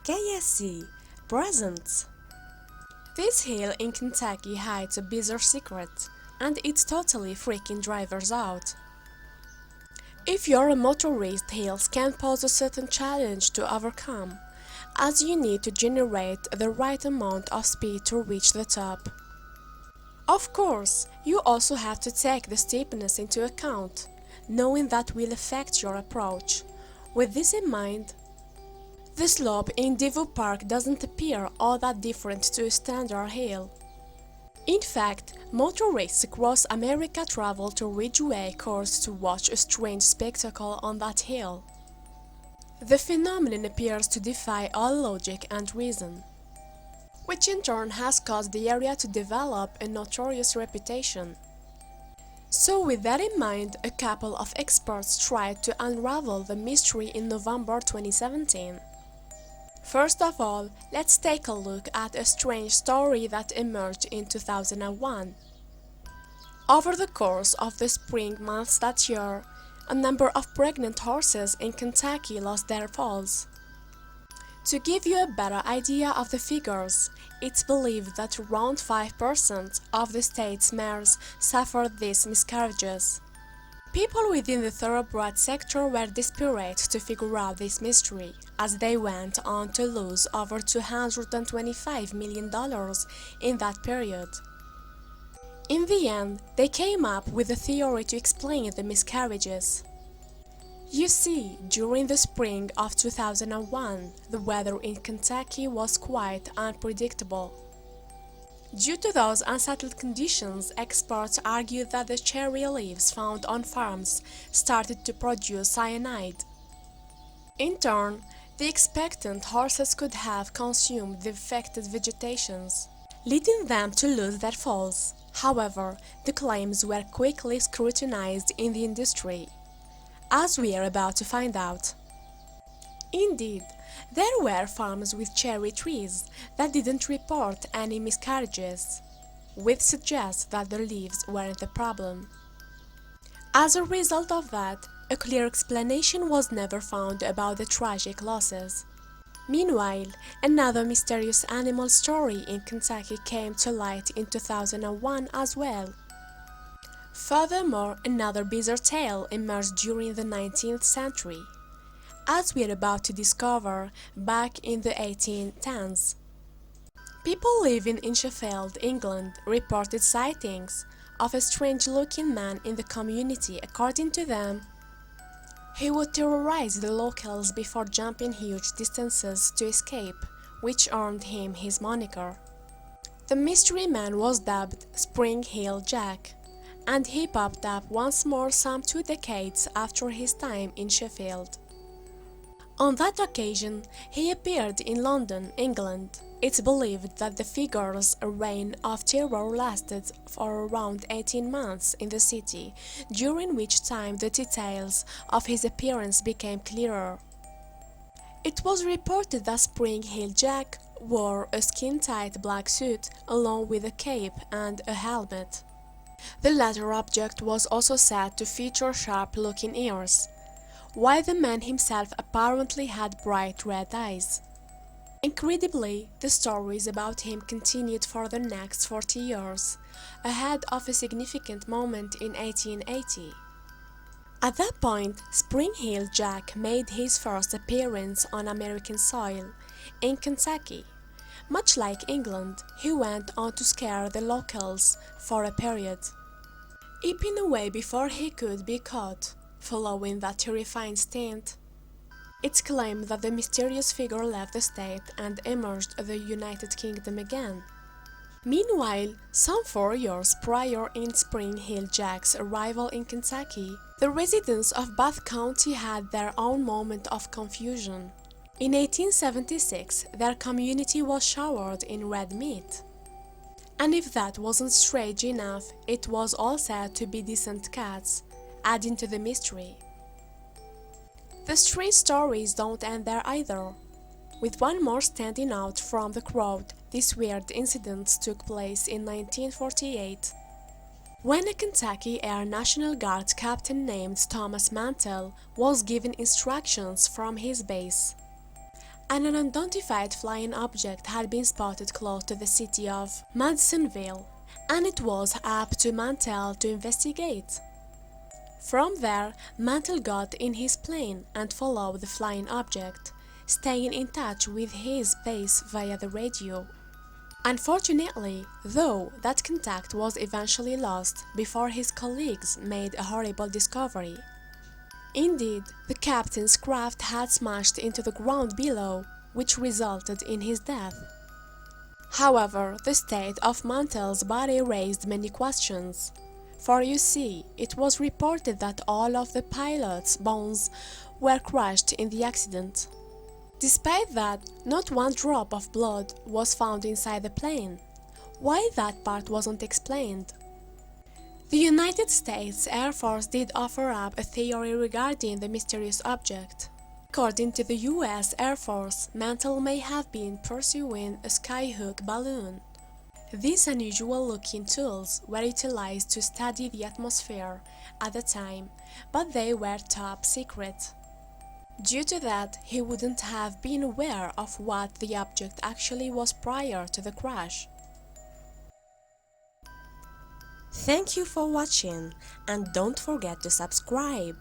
KSC presents. This hill in Kentucky hides a bizarre secret, and it's totally freaking drivers out. If you're a motorist, hills can pose a certain challenge to overcome, as you need to generate the right amount of speed to reach the top. Of course, you also have to take the steepness into account, knowing that will affect your approach. With this in mind, the slope in Devou Park doesn't appear all that different to a standard hill. In fact, motorists across America travel to Ridgeway course to watch a strange spectacle on that hill. The phenomenon appears to defy all logic and reason, which in turn has caused the area to develop a notorious reputation. So with that in mind, a couple of experts tried to unravel the mystery in November 2017. First of all, let's take a look at a strange story that emerged in 2001. Over the course of the spring months that year, a number of pregnant horses in Kentucky lost their foals. To give you a better idea of the figures, it's believed that around 5% of the state's mares suffered these miscarriages. People within the thoroughbred sector were desperate to figure out this mystery, as they went on to lose over $225 million in that period. In the end, they came up with a theory to explain the miscarriages. You see, during the spring of 2001, the weather in Kentucky was quite unpredictable. Due to those unsettled conditions, experts argued that the cherry leaves found on farms started to produce cyanide. In turn, the expectant horses could have consumed the affected vegetations, leading them to lose their foals. However, the claims were quickly scrutinized in the industry, as we are about to find out. Indeed, there were farms with cherry trees that didn't report any miscarriages, which suggests that the leaves weren't the problem. As a result of that, a clear explanation was never found about the tragic losses. Meanwhile, another mysterious animal story in Kentucky came to light in 2001 as well. Furthermore, another bizarre tale emerged during the 19th century, as we are about to discover back in the 1810s. People living in Sheffield, England, reported sightings of a strange-looking man in the community. According to them, he would terrorize the locals before jumping huge distances to escape, which earned him his moniker. The mystery man was dubbed Spring Hill Jack, and he popped up once more some 2 decades after his time in Sheffield. On that occasion, he appeared in London, England. It's believed that the figure's reign of terror lasted for around 18 months in the city, during which time the details of his appearance became clearer. It was reported that Spring Hill Jack wore a skin-tight black suit along with a cape and a helmet. The latter object was also said to feature sharp-looking ears, while the man himself apparently had bright red eyes. Incredibly, the stories about him continued for the next 40 years, ahead of a significant moment in 1880. At that point, Spring Hill Jack made his first appearance on American soil, in Kentucky. Much like England, he went on to scare the locals for a period, epping away before he could be caught. Following that terrifying stint, it's claimed that the mysterious figure left the state and emerged the United Kingdom again. Meanwhile, some 4 years prior in Spring Hill Jack's arrival in Kentucky, the residents of Bath County had their own moment of confusion. In 1876, their community was showered in red meat. And if that wasn't strange enough, it was all said to be decent cats, adding to the mystery. The strange stories don't end there either, with one more standing out from the crowd. This weird incident took place in 1948, when a Kentucky Air National Guard captain named Thomas Mantell was given instructions from his base. and an unidentified flying object had been spotted close to the city of Madisonville, and it was up to Mantell to investigate. From there, Mantell got in his plane and followed the flying object, staying in touch with his base via the radio. Unfortunately, though, that contact was eventually lost before his colleagues made a horrible discovery. Indeed, the captain's craft had smashed into the ground below, which resulted in his death. However, the state of Mantell's body raised many questions. For you see, it was reported that all of the pilot's bones were crushed in the accident. Despite that, not one drop of blood was found inside the plane. Why that part wasn't explained? The United States Air Force did offer up a theory regarding the mysterious object. According to the US Air Force, Mantell may have been pursuing a skyhook balloon. These unusual-looking tools were utilized to study the atmosphere at the time, but they were top secret. Due to that, he wouldn't have been aware of what the object actually was prior to the crash. Thank you for watching, and don't forget to subscribe.